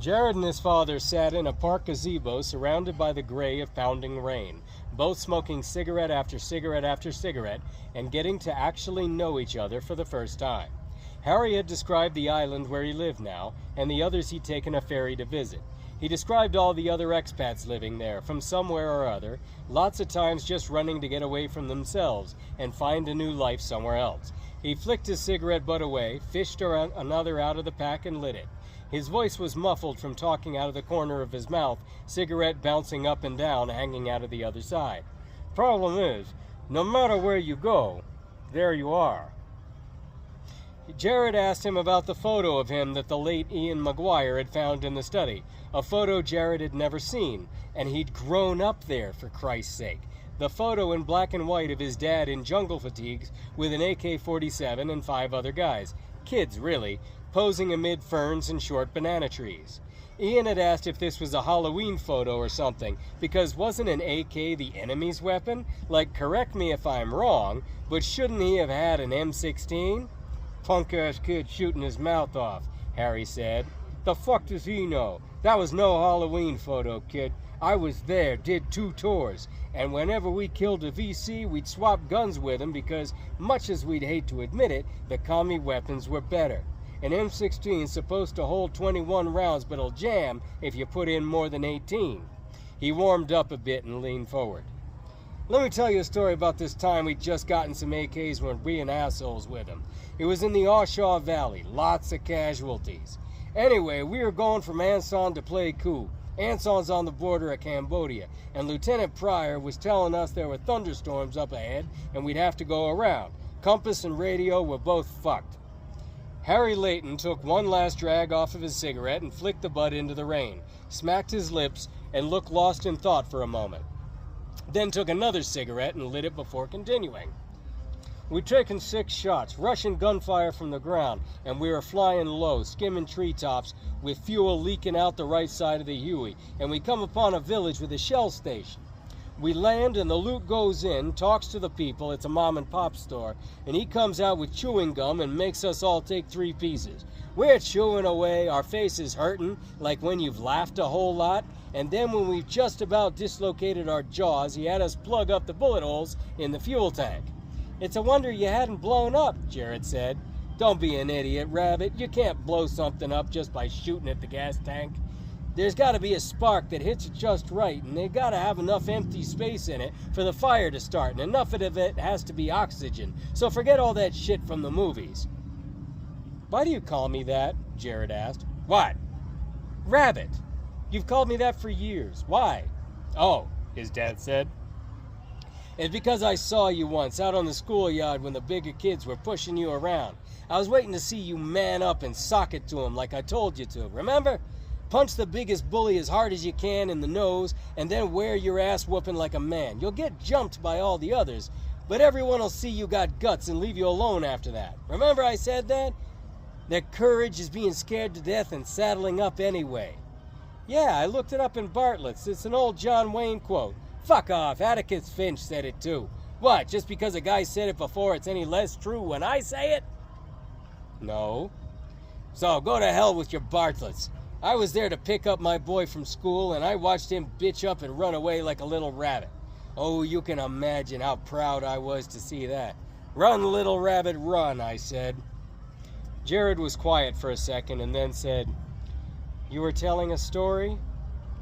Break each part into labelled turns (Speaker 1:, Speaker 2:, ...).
Speaker 1: Jared and his father sat in a park gazebo surrounded by the gray of pounding rain, both smoking cigarette after cigarette after cigarette and getting to actually know each other for the first time. Harry had described the island where he lived now, and the others he'd taken a ferry to visit. He described all the other expats living there, from somewhere or other, lots of times just running to get away from themselves and find a new life somewhere else. He flicked his cigarette butt away, fished another out of the pack, and lit it. His voice was muffled from talking out of the corner of his mouth, cigarette bouncing up and down, hanging out of the other side. Problem is, no matter where you go, there you are. Jared asked him about the photo of him that the late Ian McGuire had found in the study, a photo Jared had never seen, and he'd grown up there, for Christ's sake. The photo in black and white of his dad in jungle fatigues with an AK-47 and 5 other guys, kids really, posing amid ferns and short banana trees. Ian had asked if this was a Halloween photo or something, because wasn't an AK the enemy's weapon? Like, correct me if I'm wrong, but shouldn't he have had an M16? Punk-ass kid shooting his mouth off, Harry said. The fuck does he know? That was no Halloween photo, kid. I was there, did 2 tours, and whenever we killed a VC, we'd swap guns with him because, much as we'd hate to admit it, the commie weapons were better. An M16's supposed to hold 21 rounds, but it'll jam if you put in more than 18. He warmed up a bit and leaned forward. Let me tell you a story about this time we'd just gotten some AKs when being assholes with them. It was in the Oshaw Valley, lots of casualties. Anyway, we were going from Anson to play coup. Anson's on the border of Cambodia, and Lieutenant Pryor was telling us there were thunderstorms up ahead and we'd have to go around. Compass and radio were both fucked. Harry Layton took one last drag off of his cigarette and flicked the butt into the rain, smacked his lips, and looked lost in thought for a moment. Then took another cigarette and lit it before continuing. We'd taken 6 shots, Russian gunfire from the ground, and we were flying low, skimming treetops with fuel leaking out the right side of the Huey, and we come upon a village with a shell station. We land and the loot goes in, talks to the people, it's a mom and pop store, and he comes out with chewing gum and makes us all take 3 pieces. We're chewing away, our faces hurting, like when you've laughed a whole lot, and then when we've just about dislocated our jaws, he had us plug up the bullet holes in the fuel tank. It's a wonder you hadn't blown up, Jared said. Don't be an idiot, Rabbit. You can't blow something up just by shooting at the gas tank. There's got to be a spark that hits it just right, and they got to have enough empty space in it for the fire to start, and enough of it has to be oxygen. So forget all that shit from the movies. Why do you call me that? Jared asked. What? Rabbit. You've called me that for years. Why? Oh, his dad said. It's because I saw you once out on the schoolyard when the bigger kids were pushing you around. I was waiting to see you man up and sock it to them like I told you to. Remember? Punch the biggest bully as hard as you can in the nose and then wear your ass whooping like a man. You'll get jumped by all the others, but everyone will see you got guts and leave you alone after that. Remember I said that? That courage is being scared to death and saddling up anyway. Yeah, I looked it up in Bartlett's. It's an old John Wayne quote. Fuck off, Atticus Finch said it too. What, just because a guy said it before it's any less true when I say it? No. So go to hell with your Bartlett's. I was there to pick up my boy from school and I watched him bitch up and run away like a little rabbit. Oh, you can imagine how proud I was to see that. Run, little rabbit, run, I said. Jared was quiet for a second and then said, You were telling a story?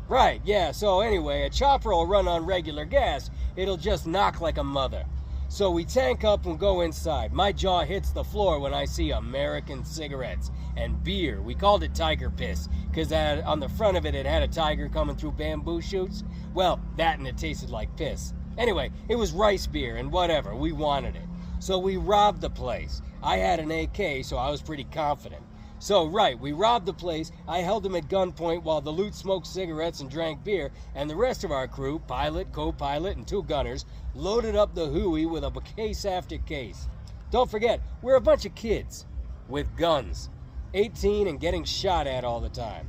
Speaker 1: Right, yeah, so anyway, a chopper will run on regular gas. It'll just knock like a mother. So we tank up and go inside. My jaw hits the floor when I see American cigarettes and beer. We called it tiger piss, because on the front of it, it had a tiger coming through bamboo shoots. Well, that and it tasted like piss. Anyway, it was rice beer and whatever, we wanted it. So we robbed the place. I had an AK, so I was pretty confident. So, right, we robbed the place, I held him at gunpoint while the loot smoked cigarettes and drank beer, and the rest of our crew, pilot, co-pilot, and 2 gunners, loaded up the Huey with a case after case. Don't forget, we're a bunch of kids with guns, 18 and getting shot at all the time.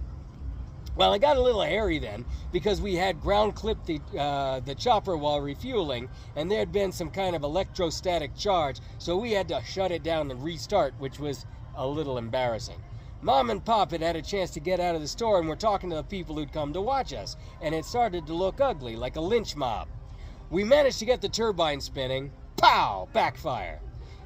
Speaker 1: Well, it got a little hairy then, because we had ground clipped the chopper while refueling, and there had been some kind of electrostatic charge, so we had to shut it down and restart, which was a little embarrassing. Mom and Pop had a chance to get out of the store and were talking to the people who'd come to watch us, and it started to look ugly, like a lynch mob. We managed to get the turbine spinning. Pow! Backfire.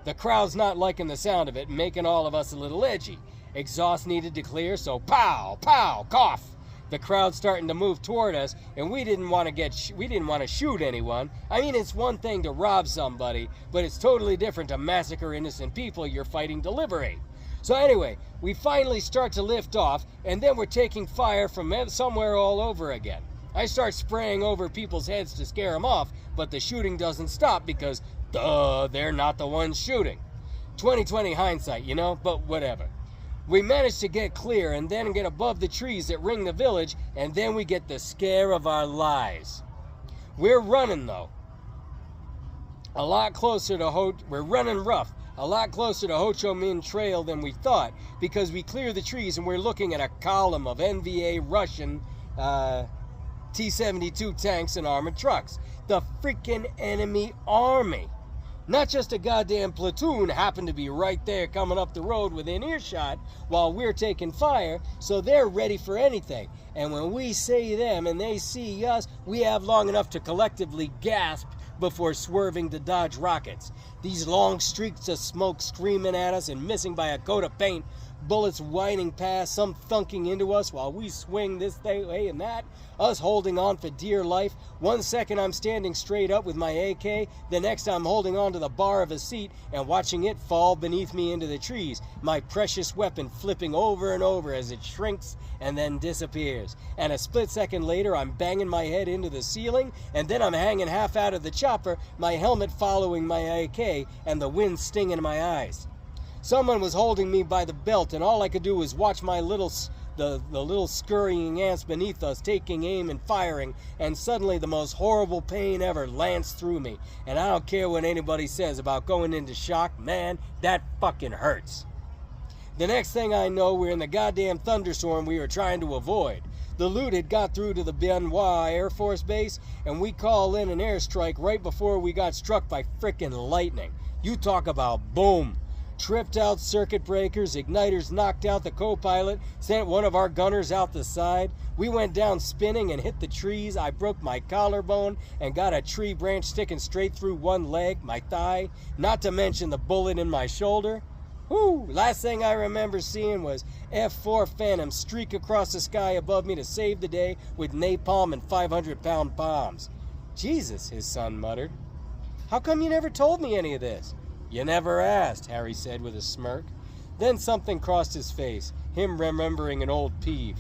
Speaker 1: The crowd's not liking the sound of it, making all of us a little edgy. Exhaust needed to clear, so pow! Pow! Cough! The crowd's starting to move toward us, and we didn't want to shoot anyone. I mean, it's one thing to rob somebody, but it's totally different to massacre innocent people you're fighting to liberate. So anyway, we finally start to lift off, and then we're taking fire from somewhere all over again. I start spraying over people's heads to scare them off, but the shooting doesn't stop because, duh, they're not the ones shooting. 20/20 hindsight, you know, but whatever. We manage to get clear and then get above the trees that ring the village, and then we get the scare of our lives. We're running, though. We're running rough. A lot closer to Ho Chi Minh Trail than we thought, because we clear the trees and we're looking at a column of NVA Russian T-72 tanks and armored trucks. The freaking enemy army. Not just a goddamn platoon happened to be right there coming up the road within earshot while we're taking fire, so they're ready for anything. And when we see them and they see us, we have long enough to collectively gasp before swerving to dodge rockets. These long streaks of smoke screaming at us and missing by a coat of paint, bullets whining past, some thunking into us while we swing this way and that, us holding on for dear life. 1 second I'm standing straight up with my AK, the next I'm holding on to the bar of a seat and watching it fall beneath me into the trees, my precious weapon flipping over and over as it shrinks and then disappears. And a split second later I'm banging my head into the ceiling, and then I'm hanging half out of the chopper, my helmet following my AK and the wind stinging my eyes. Someone was holding me by the belt, and all I could do was watch the little scurrying ants beneath us taking aim and firing, and suddenly the most horrible pain ever lanced through me. And I don't care what anybody says about going into shock, man, that fucking hurts. The next thing I know, we're in the goddamn thunderstorm we were trying to avoid. The loot had got through to the Bien Hoa Air Force Base, and we call in an airstrike right before we got struck by frickin' lightning. You talk about boom. Tripped out circuit breakers, igniters knocked out the co-pilot, sent one of our gunners out the side. We went down spinning and hit the trees. I broke my collarbone and got a tree branch sticking straight through one leg, my thigh, not to mention the bullet in my shoulder. Whew, last thing I remember seeing was F-4 Phantom streak across the sky above me to save the day with napalm and 500-pound bombs. Jesus, his son muttered. How come you never told me any of this? You never asked, Harry said with a smirk. Then something crossed his face, him remembering an old peeve.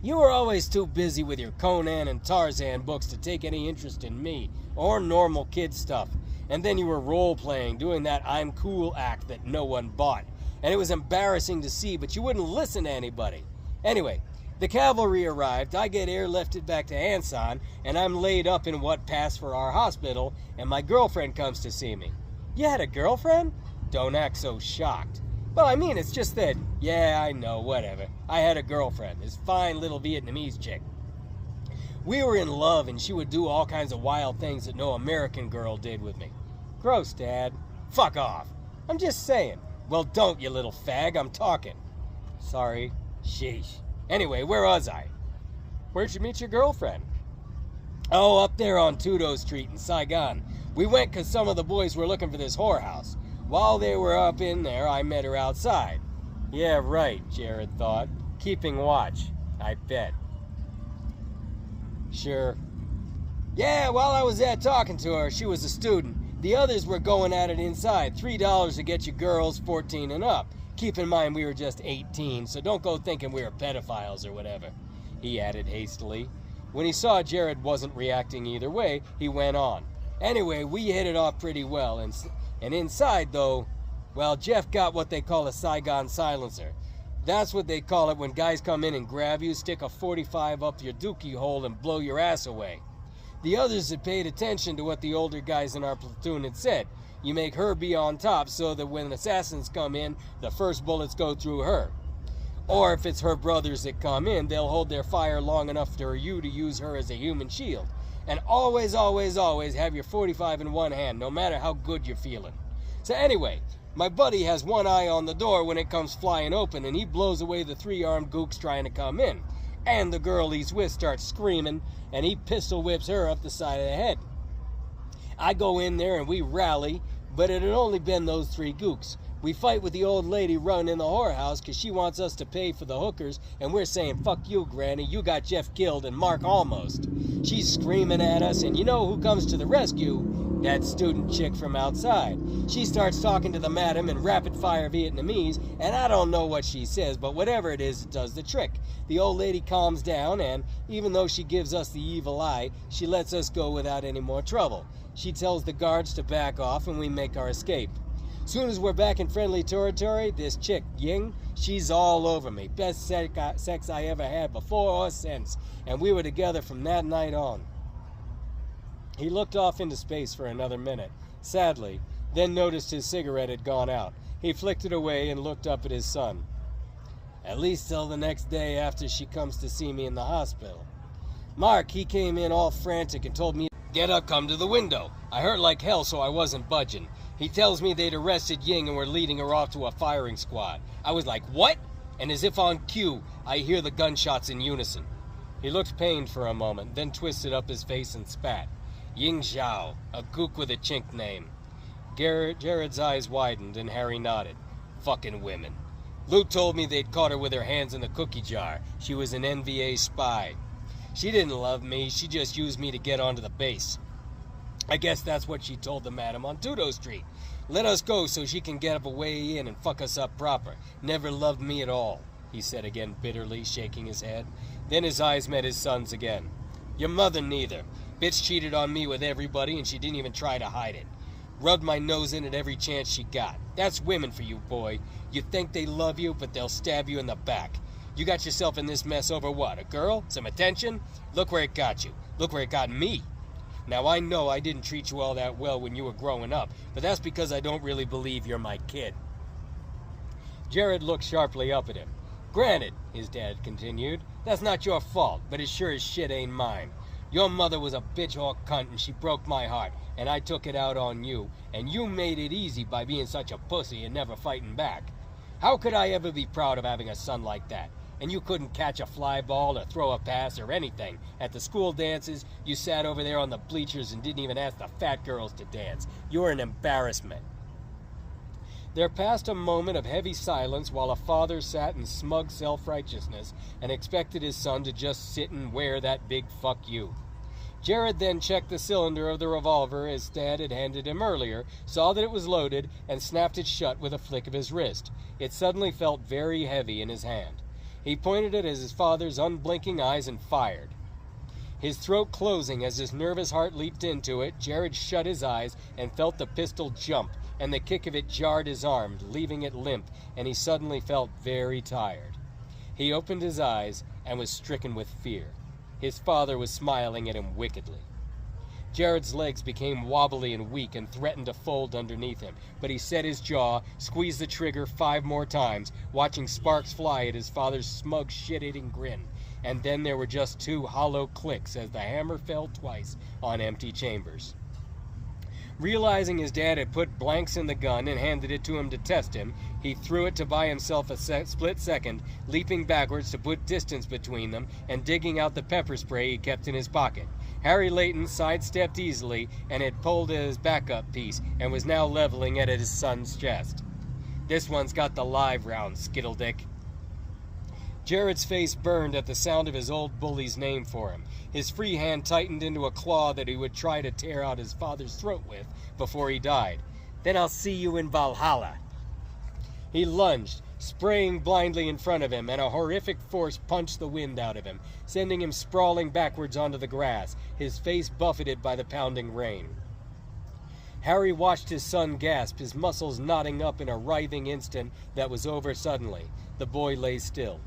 Speaker 1: You were always too busy with your Conan and Tarzan books to take any interest in me, or normal kid stuff. And then you were role-playing, doing that I'm cool act that no one bought. And it was embarrassing to see, but you wouldn't listen to anybody. Anyway, the cavalry arrived, I get airlifted back to Ansan, and I'm laid up in what passed for our hospital, and my girlfriend comes to see me. You had a girlfriend? Don't act so shocked. Well, I mean, it's just that, yeah, I know, whatever. I had a girlfriend, this fine little Vietnamese chick. We were in love, and she would do all kinds of wild things that no American girl did with me. Gross, Dad. Fuck off. I'm just saying. Well, don't, you little fag, I'm talking. Sorry. Sheesh. Anyway, where was I? Where'd you meet your girlfriend? Oh, up there on Tudo Street in Saigon. We went because some of the boys were looking for this whorehouse. While they were up in there, I met her outside. Yeah, right, Jared thought. Keeping watch, I bet. Sure. Yeah, while I was there talking to her, she was a student. The others were going at it inside. $3 to get you girls 14 and up. Keep in mind we were just 18, so don't go thinking we were pedophiles or whatever, he added hastily. When he saw Jared wasn't reacting either way, he went on. Anyway, we hit it off pretty well, and inside, though, well, Jeff got what they call a Saigon silencer. That's what they call it when guys come in and grab you, stick a 45 up your dookie hole, and blow your ass away. The others had paid attention to what the older guys in our platoon had said. You make her be on top so that when assassins come in, the first bullets go through her. Or if it's her brothers that come in, they'll hold their fire long enough for you to use her as a human shield. And always, always, always have your 45 in one hand, no matter how good you're feeling. So anyway, My buddy has one eye on the door when it comes flying open, and he blows away the 3-armed gooks trying to come in. And the girl he's with starts screaming, and he pistol whips her up the side of the head. I go in there and we rally, but it had only been those 3 gooks. We fight with the old lady running the whorehouse because she wants us to pay for the hookers, and we're saying, fuck you, Granny, you got Jeff killed and Mark almost. She's screaming at us, and you know who comes to the rescue? That student chick from outside. She starts talking to the madam in rapid-fire Vietnamese, and I don't know what she says, but whatever it is, it does the trick. The old lady calms down, and even though she gives us the evil eye, she lets us go without any more trouble. She tells the guards to back off, and we make our escape. Soon as we're back in friendly territory, this chick, Ying, she's all over me. Best sex I ever had before or since, and we were together from that night on. He looked off into space for another minute, sadly, then noticed his cigarette had gone out. He flicked it away and looked up at his son. At least till the next day after she comes to see me in the hospital. Mark, he came in all frantic and told me, "Get up, come to the window." I hurt like hell, so I wasn't budging. He tells me they'd arrested Ying and were leading her off to a firing squad. I was like, what? And as if on cue, I hear the gunshots in unison. He looked pained for a moment, then twisted up his face and spat. Ying Zhao, a gook with a chink name. Jared's eyes widened and Harry nodded. Fucking women. Lou told me they'd caught her with her hands in the cookie jar. She was an NVA spy. She didn't love me, she just used me to get onto the base. I guess that's what she told the madam on Tudo Street. Let us go so she can get up a way in and fuck us up proper. Never loved me at all, he said again bitterly, shaking his head. Then his eyes met his son's again. Your mother neither. Bitch cheated on me with everybody and she didn't even try to hide it. Rubbed my nose in at every chance she got. That's women for you, boy. You think they love you, but they'll stab you in the back. You got yourself in this mess over what? A girl? Some attention? Look where it got you. Look where it got me. Now, I know I didn't treat you all that well when you were growing up, but that's because I don't really believe you're my kid. Jared looked sharply up at him. Granted, his dad continued, that's not your fault, but it sure as shit ain't mine. Your mother was a bitch-hawk cunt and she broke my heart, and I took it out on you, and you made it easy by being such a pussy and never fighting back. How could I ever be proud of having a son like that? And you couldn't catch a fly ball or throw a pass or anything. At the school dances, you sat over there on the bleachers and didn't even ask the fat girls to dance. You're an embarrassment. There passed a moment of heavy silence while a father sat in smug self-righteousness and expected his son to just sit and wear that big fuck you. Jared then checked the cylinder of the revolver his dad had handed him earlier, saw that it was loaded, and snapped it shut with a flick of his wrist. It suddenly felt very heavy in his hand. He pointed it at his father's unblinking eyes and fired. His throat closing as his nervous heart leaped into it, Jared shut his eyes and felt the pistol jump, and the kick of it jarred his arm, leaving it limp, and he suddenly felt very tired. He opened his eyes and was stricken with fear. His father was smiling at him wickedly. Jared's legs became wobbly and weak and threatened to fold underneath him, but he set his jaw, squeezed the trigger 5 more times, watching sparks fly at his father's smug shit-eating grin, and then there were just 2 hollow clicks as the hammer fell twice on empty chambers. Realizing his dad had put blanks in the gun and handed it to him to test him, he threw it to buy himself a split second, leaping backwards to put distance between them and digging out the pepper spray he kept in his pocket. Harry Layton sidestepped easily and had pulled his backup piece and was now leveling it at his son's chest. This one's got the live round, Skittledick. Jared's face burned at the sound of his old bully's name for him. His free hand tightened into a claw that he would try to tear out his father's throat with before he died. Then I'll see you in Valhalla. He lunged, spraying blindly in front of him, and a horrific force punched the wind out of him, sending him sprawling backwards onto the grass, his face buffeted by the pounding rain. Harry watched his son gasp, his muscles knotting up in a writhing instant that was over suddenly. The boy lay still.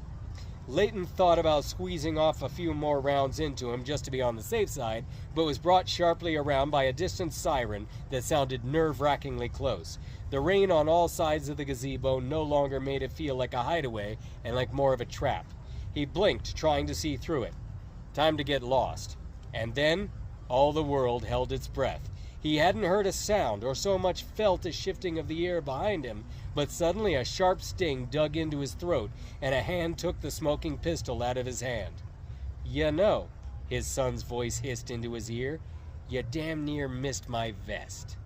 Speaker 1: Layton thought about squeezing off a few more rounds into him just to be on the safe side, but was brought sharply around by a distant siren that sounded nerve-wrackingly close. The rain on all sides of the gazebo no longer made it feel like a hideaway and like more of a trap. He blinked, trying to see through it. Time to get lost. And then, all the world held its breath. He hadn't heard a sound or so much felt a shifting of the air behind him, but suddenly a sharp sting dug into his throat, and a hand took the smoking pistol out of his hand. "You know," his son's voice hissed into his ear, "you damn near missed my vest."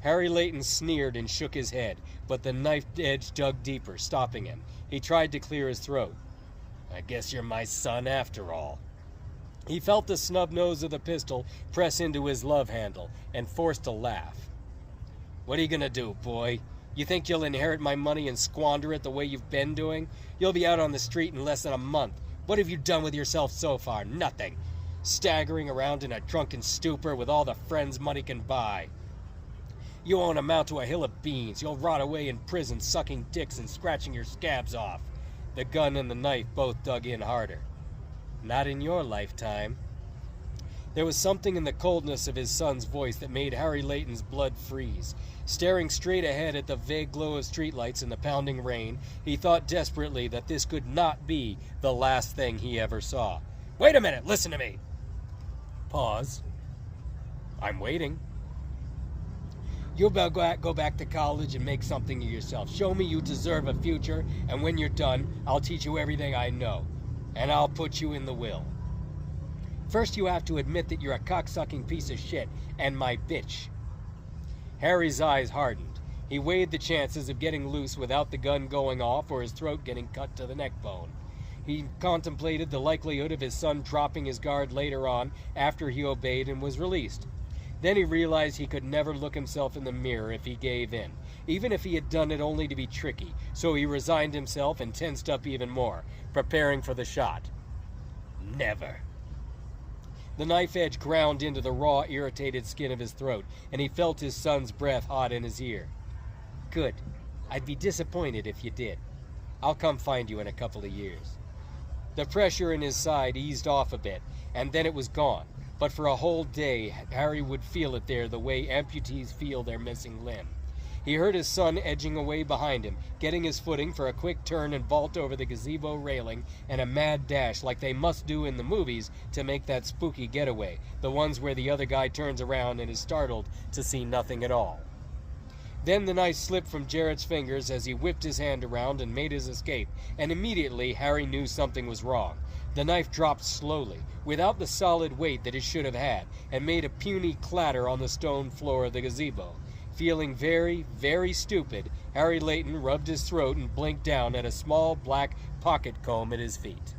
Speaker 1: Harry Layton sneered and shook his head, but the knife edge dug deeper, stopping him. He tried to clear his throat. "I guess you're my son after all." He felt the snub nose of the pistol press into his love handle and forced a laugh. "What are you gonna do, boy? You think you'll inherit my money and squander it the way you've been doing? You'll be out on the street in less than a month. What have you done with yourself so far? Nothing. Staggering around in a drunken stupor with all the friends money can buy. You won't amount to a hill of beans. You'll rot away in prison sucking dicks and scratching your scabs off." The gun and the knife both dug in harder. "Not in your lifetime." There was something in the coldness of his son's voice that made Harry Layton's blood freeze. Staring straight ahead at the vague glow of streetlights in the pounding rain, he thought desperately that this could not be the last thing he ever saw. "Wait a minute, listen to me." Pause. "I'm waiting." "You'll go back to college and make something of yourself. Show me you deserve a future, and when you're done, I'll teach you everything I know. And I'll put you in the will. First, you have to admit that you're a cocksucking piece of shit and my bitch." Harry's eyes hardened. He weighed the chances of getting loose without the gun going off or his throat getting cut to the neck bone. He contemplated the likelihood of his son dropping his guard later on after he obeyed and was released. Then he realized he could never look himself in the mirror if he gave in, even if he had done it only to be tricky, so he resigned himself and tensed up even more, preparing for the shot. Never. The knife edge ground into the raw, irritated skin of his throat, and he felt his son's breath hot in his ear. "Good. I'd be disappointed if you did. I'll come find you in a couple of years." The pressure in his side eased off a bit, and then it was gone. But for a whole day, Harry would feel it there the way amputees feel their missing limb. He heard his son edging away behind him, getting his footing for a quick turn and vault over the gazebo railing and a mad dash like they must do in the movies to make that spooky getaway, the ones where the other guy turns around and is startled to see nothing at all. Then the knife slipped from Jarrett's fingers as he whipped his hand around and made his escape, and immediately Harry knew something was wrong. The knife dropped slowly, without the solid weight that it should have had, and made a puny clatter on the stone floor of the gazebo. Feeling very, very stupid, Harry Layton rubbed his throat and blinked down at a small black pocket comb at his feet.